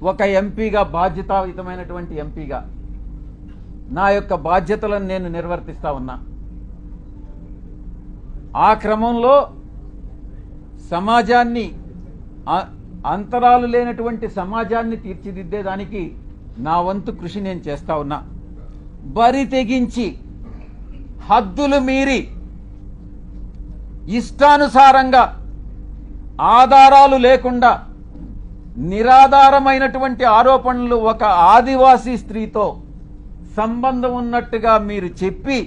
ఒక ఎంపీగా, బాధ్యతాయుతమైనటువంటి ఎంపీగా నా యొక్క బాధ్యతలను నేను నిర్వర్తిస్తా ఉన్నా. ఆ క్రమంలో సమాజాన్ని, అంతరాలు లేనటువంటి సమాజాన్ని తీర్చిదిద్దేదానికి నా వంతు కృషి నేను చేస్తా ఉన్నా. బరి తెగించి హద్దులు మీరి ఇష్టానుసారంగా ఆధారాలు లేకుండా నిరాధారమైనటువంటి ఆరోపణలు ఒక ఆదివాసీ స్త్రీతో సంబంధం ఉన్నట్టుగా మీరు చెప్పి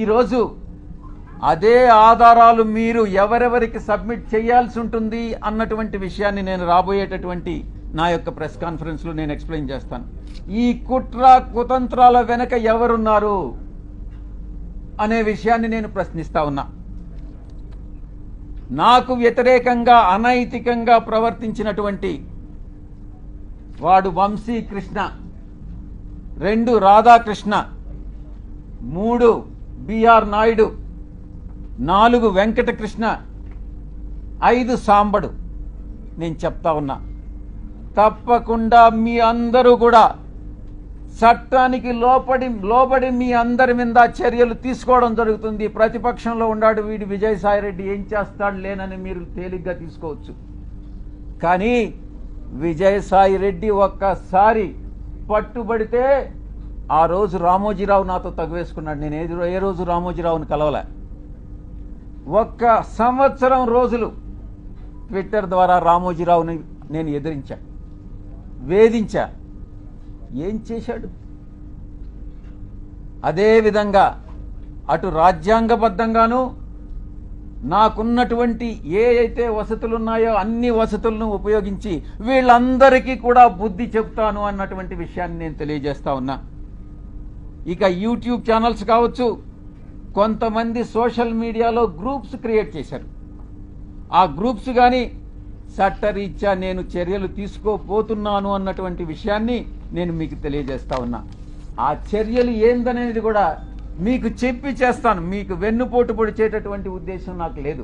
ఈరోజు అదే ఆధారాలు మీరు ఎవరెవరికి సబ్మిట్ చేయాల్సి ఉంటుంది అన్నటువంటి విషయాన్ని నేను రాబోయేటటువంటి నా యొక్క ప్రెస్ కాన్ఫరెన్స్లో నేను ఎక్స్ప్లెయిన్ చేస్తాను. ఈ కుట్ర కుతంత్రాల వెనక ఎవరున్నారు అనే విషయాన్ని నేను ప్రశ్నిస్తా ఉన్నా. నాకు వ్యతిరేకంగా అనైతికంగా ప్రవర్తించినటువంటి వాడు వంశీకృష్ణ, 2 రాధాకృష్ణ, 3 బిఆర్ నాయుడు, 4 వెంకటకృష్ణ, 5 సాంబడు. నేను చెప్తా ఉన్నా, తప్పకుండా మీ అందరూ కూడా చట్టానికి లోబడి మీ అందరి మీద చర్యలు తీసుకోవడం జరుగుతుంది. ప్రతిపక్షంలో ఉన్నాడు వీడు విజయసాయిరెడ్డి, ఏం చేస్తాడు లేనని మీరు తేలిగ్గా తీసుకోవచ్చు. కానీ విజయసాయిరెడ్డి ఒక్కసారి పట్టుబడితే ఆ రోజు రామోజీరావు నాతో తగువేసుకున్నాడు. నేను ఏ రోజు రామోజీరావుని కలవలే. 1 సంవత్సరం రోజులు ట్విట్టర్ ద్వారా రామోజీరావుని నేను ఎదిరించా, వేధించా. ఏం చేశాడు? అదేవిధంగా అటు రాజ్యాంగబద్ధంగాను నాకున్నటువంటి ఏ అయితే వసతులున్నాయో అన్ని వసతులను ఉపయోగించి వీళ్ళందరికీ కూడా బుద్ధి చెప్తాను అన్నటువంటి విషయాన్ని నేను తెలియజేస్తా ఉన్నా. ఇక యూట్యూబ్ ఛానల్స్ కావచ్చు, కొంతమంది సోషల్ మీడియాలో గ్రూప్స్ క్రియేట్ చేశారు. ఆ గ్రూప్స్ కానీ చట్టరీత్యా నేను చర్యలు తీసుకోపోతున్నాను అన్నటువంటి విషయాన్ని నేను మీకు తెలియజేస్తా ఉన్నా. ఆ చర్యలు ఏందనేది కూడా మీకు చెప్పి చేస్తాను. మీకు వెన్నుపోటు పొడిచేటటువంటి ఉద్దేశం నాకు లేదు.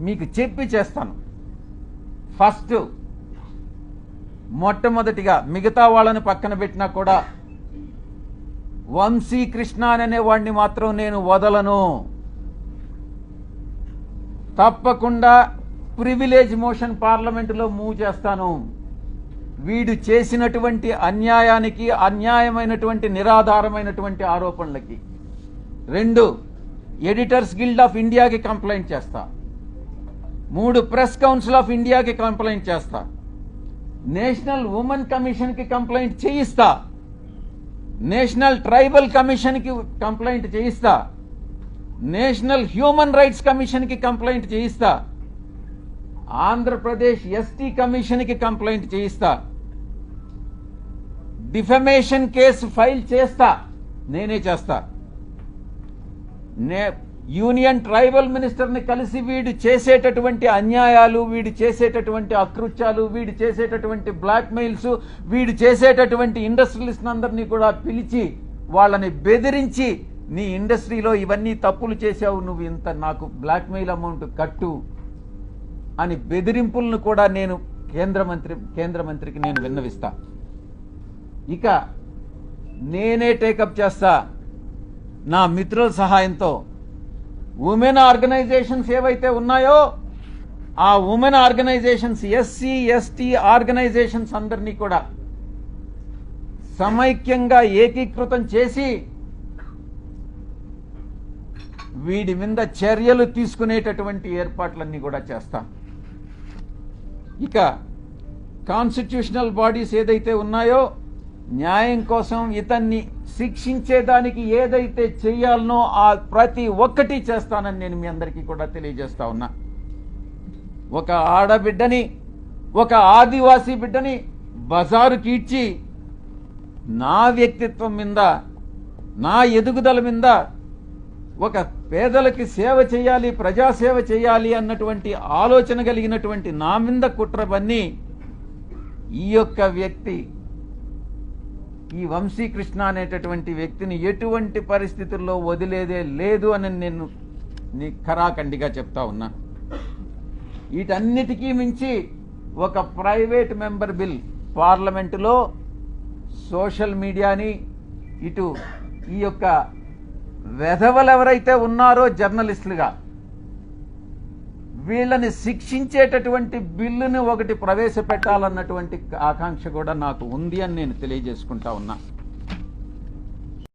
మీకు చెప్పి చేస్తాను. ఫస్ట్ మొట్టమొదటిగా మిగతా వాళ్ళని పక్కన పెట్టినా కూడా వంశీకృష్ణ అనే వాడిని మాత్రం నేను వదలను. తప్పకుండా ప్రివిలేజ్ మోషన్ పార్లమెంటులో మూవ్ చేస్తాను. వీడు చేసినటువంటి అన్యాయానికి, అన్యాయమైనటువంటి నిరాధారమైనటువంటి ఆరోపణలకి. 2 ఎడిటర్స్ గిల్డ్ ఆఫ్ ఇండియాకి కంప్లైంట్ చేస్తా. 3 ప్రెస్ కౌన్సిల్ ఆఫ్ ఇండియాకి కంప్లైంట్ చేస్తా. నేషనల్ ఉమెన్ కమిషన్కి కంప్లైంట్ చేయిస్తా. నేషనల్ ట్రైబల్ కమిషన్కి కంప్లైంట్ చేయిస్తా. నేషనల్ హ్యూమన్ రైట్స్ కమిషన్కి కంప్లైంట్ చేయిస్తా. ఆంధ్రప్రదేశ్ ఎస్టీ కమిషన్కి కంప్లైంట్ చేయిస్తా. డిఫమేషన్ కేసు ఫైల్ చేస్తా, నేనే చేస్తా. యూనియన్ ట్రైబల్ మినిస్టర్ని కలిసి వీడు చేసేటటువంటి అన్యాయాలు, వీడు చేసేటటువంటి అకృత్యాలు, వీడు చేసేటటువంటి బ్లాక్మెయిల్స్, వీడు చేసేటటువంటి ఇండస్ట్రియలిస్ట్ అందరినీ కూడా పిలిచి వాళ్ళని బెదిరించి నీ ఇండస్ట్రీలో ఇవన్నీ తప్పులు చేశావు, నువ్వు ఇంత నాకు బ్లాక్మెయిల్ అమౌంట్ కట్టు అని బెదిరింపులను కూడా నేను కేంద్ర మంత్రికి నేను విన్నవిస్తా. ఇక నేనే టేకప్ చేస్తా నా మిత్రుల సహాయంతో. ఉమెన్ ఆర్గనైజేషన్స్ ఏవైతే ఉన్నాయో ఆ women organisations, SC ST organisations అందరినీ కూడా సమైక్యంగా ఏకీకృతం చేసి వీడి మీద చర్యలు తీసుకునేటటువంటి ఏర్పాట్లన్నీ కూడా చేస్తాం. ఇక కాన్స్టిట్యూషనల్ బాడీస్ ఏదైతే ఉన్నాయో న్యాయం కోసం ఇతన్ని శిక్షించేదానికి ఏదైతే చేయాలనో ఆ ప్రతి ఒక్కటి చేస్తానని నేను మీ అందరికీ కూడా తెలియజేస్తా ఉన్నా. ఒక ఆడబిడ్డని, ఒక ఆదివాసీ బిడ్డని బజారుకి ఇచ్చి నా వ్యక్తిత్వం మీద, నా ఎదుగుదల మీద, ఒక పేదలకి సేవ చేయాలి, ప్రజాసేవ చేయాలి అన్నటువంటి ఆలోచన కలిగినటువంటి నా మీద కుట్ర బన్ని ఈ యొక్క వ్యక్తి, ఈ వంశీకృష్ణ అనేటటువంటి వ్యక్తిని ఎటువంటి పరిస్థితుల్లో వదిలేదే లేదు అని నేను ఖరాఖండిగా చెప్తా ఉన్నా. వీటన్నిటికీ మించి ఒక ప్రైవేట్ మెంబర్ బిల్ పార్లమెంటులో సోషల్ మీడియాని ఇటు ఈ యొక్క వెధవలు ఎవరైతే ఉన్నారో జర్నలిస్టులుగా వీళ్ళని శిక్షించేటటువంటి బిల్లుని ఒకటి ప్రవేశపెట్టాలన్నటువంటి ఆకాంక్ష కూడా నాకు ఉంది అని నేను తెలియజేసుకుంటా ఉన్నా.